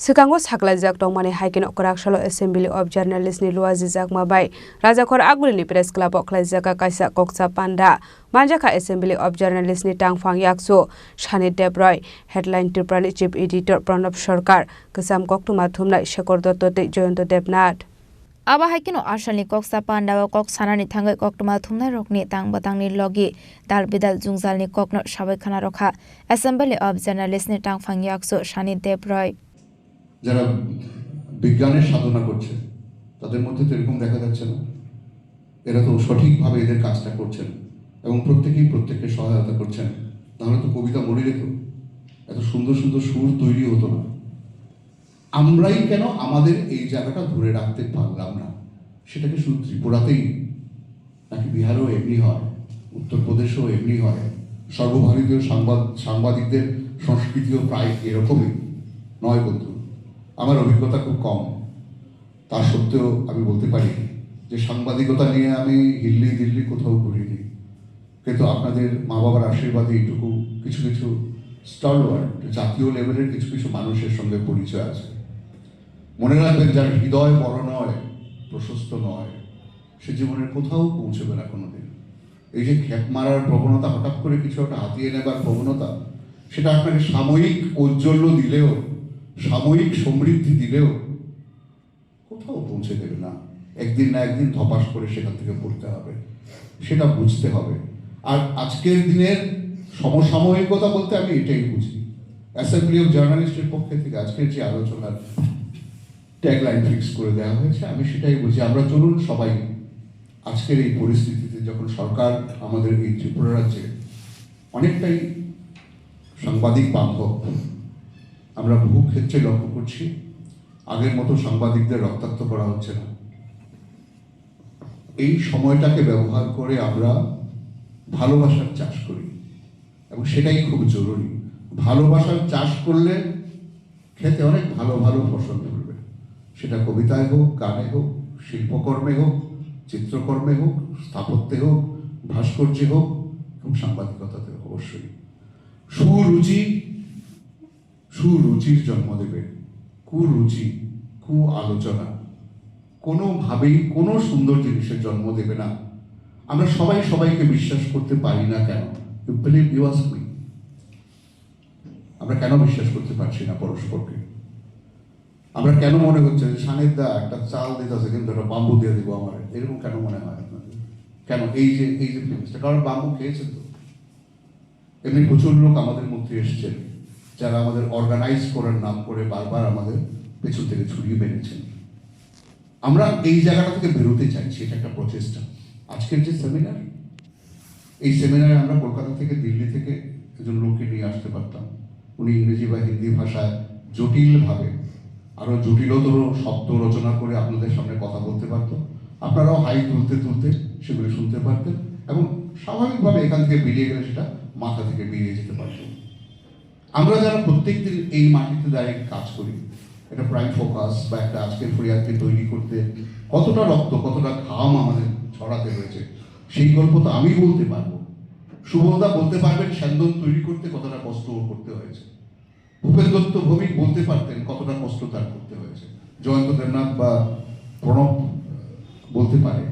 Sikango saklajak tongmani haikin okrakshalo Assembly of Journalists ni luwajijak mabai Rajakhor Agulini Press Club okhlajaka kaisa koksa panda manjaka Assembly of Journalists ni tangphang yakso Shani Debroy headline Tripurani Chief Editor Pranab Sarkar kasam koktuma thumnai Shekhar Dotto tei Joyonto Debnath Aba haikino arsalni koksa panda wa kok sanani thangai koktuma thumnai rokni tangbatangni logi dalbidal jungjalni kokno sabai khana rokha Assembly of Journalists ni tangphang yakso Shani Debroy যারা বিজ্ঞানের সাধনা করছে তাদের মধ্যে তো এরকম দেখা যাচ্ছে না এরা তো সঠিকভাবে এদের কাজটা করছেন এবং প্রত্যেকেই প্রত্যেককে সহায়তা করছেন তাহলে তো কবিতা মরে যেত এত সুন্দর সুন্দর সুর তৈরি হতো না আমরাই কেন আমাদের এই জায়গাটা ধরে রাখতে পারলাম না সেটাকে শুধু ত্রিপুরাতেই নাকি বিহারেও এমনি হয় উত্তরপ্রদেশেও এমনি হয় সর্বভারতীয় সাংবাদিকদের সংস্কৃতিও প্রায় এরকমই নয় বন্ধু আমার অভিজ্ঞতা খুব কম তা সত্ত্বেও আমি বলতে পারি যে সাংবাদিকতা নিয়ে আমি দিল্লি কোথাও ঘুরিনি কিন্তু আপনাদের মা বাবার আশীর্বাদে এইটুকু কিছু কিছু স্টলওয়ার্ড জাতীয় লেভেলের কিছু কিছু মানুষের সঙ্গে পরিচয় আছে মনে রাখবেন যার হৃদয় বড় নয় প্রশস্ত নয় সে জীবনের কোথাও পৌঁছবে না কোনোদিন এই যে খ্যাপ মারার প্রবণতা হঠাৎ করে কিছু একটা হাতিয়ে নেবার প্রবণতা সেটা আপনাকে সাময়িক ঔজ্জ্বল্য দিলেও সাময়িক সমৃদ্ধি দিলেও কোথাও পৌঁছে দেবে না একদিন না একদিন ধপাস করে সেখান থেকে পড়তে হবে সেটা বুঝতে হবে আর আজকের দিনের সমসাময়িকতা বলতে আমি এটাই বুঝি অ্যাসেম্বলি অফ জার্নালিস্টের পক্ষে থেকে আজকের যে আলোচনার ট্যাগলাইন ফিক্স করে দেওয়া হয়েছে আমি সেটাই বুঝি আমরা চলুন সবাই আজকের এই পরিস্থিতিতে যখন সরকার আমাদের এই ত্রিপুরা রাজ্যে অনেকটাই সাংবাদিক বান্ধব আমরা বহু ক্ষেত্রে লক্ষ্য করছি আগের মতো সাংবাদিকদের রক্তাক্ত করা হচ্ছে না এই সময়টাকে ব্যবহার করে আমরা ভালোবাসার চাষ করি এবং সেটাই খুব জরুরি ভালোবাসার চাষ করলে খেতে অনেক ভালো ভালো ফসল ধরবে সেটা কবিতায় হোক গানে হোক শিল্পকর্মে হোক চিত্রকর্মে হোক স্থাপত্যে হোক ভাস্কর্যে হোক এবং সাংবাদিকতাতে অবশ্যই সুরুচির জন্ম দেবে কুরুচি কু আলোচনা কোনোভাবেই কোনো সুন্দর জিনিসের জন্ম দেবে না আমরা সবাই সবাইকে বিশ্বাস করতে পারি না কেন you believe you ask me আমরা কেন বিশ্বাস করতে পারছি না পরস্পরকে আমরা কেন মনে হচ্ছে যে সানের দা একটা চাল দিতেছে কিন্তু একটা বাম্বু দিয়ে দেবো আমার এরকম কেন মনে হয় আপনাদের কেন এই যে ফিলিংসটা কারণ বাম্বু খেয়েছেন তো এমনি প্রচুর লোক আমাদের মধ্যে এসছেন যারা আমাদের অর্গানাইজ করার নাম করে বারবার আমাদের পেছন থেকে ছড়িয়ে বেড়েছেন আমরা এই জায়গাটা থেকে বেরোতে চাইছি এটা একটা প্রচেষ্টা আজকের যে সেমিনার এই সেমিনারে আমরা কলকাতা থেকে দিল্লি থেকে একজন লোককে নিয়ে আসতে পারতাম উনি ইংরেজি বা হিন্দি ভাষায় জটিলভাবে আরো জটিলতর শব্দ রচনা করে আপনাদের সামনে কথা বলতে পারতো আপনারাও হাই তুলতে তুলতে সেগুলি শুনতে পারতেন এবং স্বাভাবিকভাবে এখান থেকে বেরিয়ে গেলে সেটা মাথা থেকে বেরিয়ে যেতে পারত আমরা যারা প্রত্যেকদিন এই মাটিতে দাঁড়িয়ে কাজ করি একটা প্রাইম ফোকাস বা একটা আজকের ফরিয়াদকে তৈরি করতে কতটা রক্ত কতটা ঘাম আমাদের ছড়াতে হয়েছে সেই গল্প তো আমি বলতে পারবো সুবোধা বলতে পারবেন স্যান্দন তৈরি করতে কতটা কষ্ট করতে হয়েছে ভূপেন দত্ত ভৌমিক বলতে পারতেন কতটা কষ্ট তার করতে হয়েছে জয়ন্ত দেবনাথ বা প্রণব বলতে পারে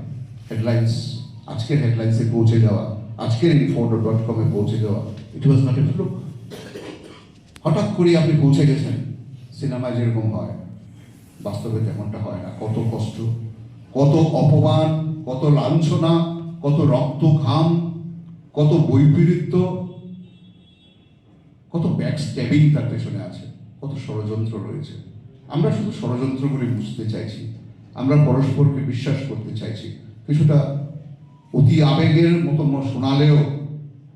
হেডলাইন্স আজকের হেডলাইন্সে পৌঁছে যাওয়া আজকের info.com পৌঁছে যাওয়া ইট ওয়াজ নট এ ফ্লুক হঠাৎ করে আপনি পৌঁছে গেছেন সিনেমায় যেরকম হয় বাস্তবে তেমনটা হয় না কত কষ্ট কত অপমান কত লাঞ্ছনা কত রক্ত ঘাম কত বৈপরীত্য কত ব্যাক স্ট্যাবিং তার পেছনে আছে কত ষড়যন্ত্র রয়েছে আমরা শুধু ষড়যন্ত্রগুলি বুঝতে চাইছি আমরা পরস্পরকে বিশ্বাস করতে চাইছি কিছুটা অতি আবেগের মতো শোনালেও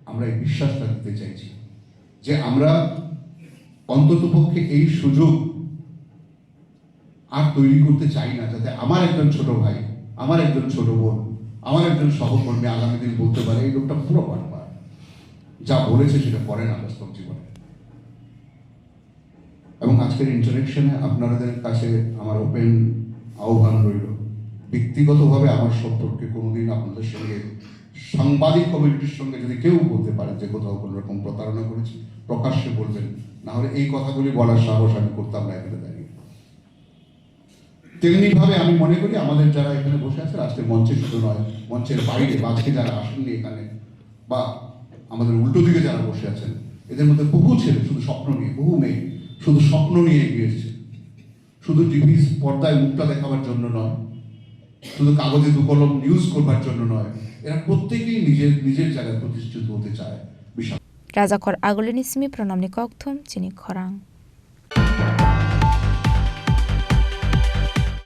আমরা এই বিশ্বাসটা দিতে চাইছি যে আমরা অন্ততপক্ষে এই সুযোগ আর তৈরি করতে চাই না যাতে আমার একজন ছোট ভাই আমার একজন ছোট বোন আমার একজন সহকর্মী আগামী দিন বলতে পারে এই লোকটা পুরো বারবার যা বলেছে সেটা করে না বাস্তব জীবনে এবং আজকের ইন্টারেকশনে আপনাদের কাছে আমার ওপেন আহ্বান রইল ব্যক্তিগতভাবে আমার সম্পর্কে কোনোদিন আপনাদের সঙ্গে সাংবাদিক কমিউনিটির সঙ্গে যদি কেউ বলতে পারে যে কোথাও কোনো রকম প্রতারণা করেছি প্রকাশ্যে বলবেন না হলে এই কথাগুলি বলার সাহস আমি করতাম না এখানে দাঁড়িয়ে তেমনিভাবে আমি মনে করি আমাদের যারা এখানে বসে আছে আজকে মঞ্চে শুধু নয়, মঞ্চের বাইরে বা আজকে যারা আসেননি এখানে বা আমাদের উল্টো দিকে যারা বসে আছেন, এদের মধ্যে বহু ছেলে শুধু স্বপ্ন নিয়ে, বহু মেয়ে শুধু স্বপ্ন নিয়ে এগিয়ে এসেছে। শুধু টিভি পর্দায় মুখটা দেখাবার জন্য নয়, শুধু কাগজে দু কলম নিউজ করবার জন্য নয়, এরা প্রত্যেকেই নিজের নিজের জায়গায় প্রতিষ্ঠিত হতে চায়। Raja Khor Agulini Simi Pranamni Kokthum Chini Khorang.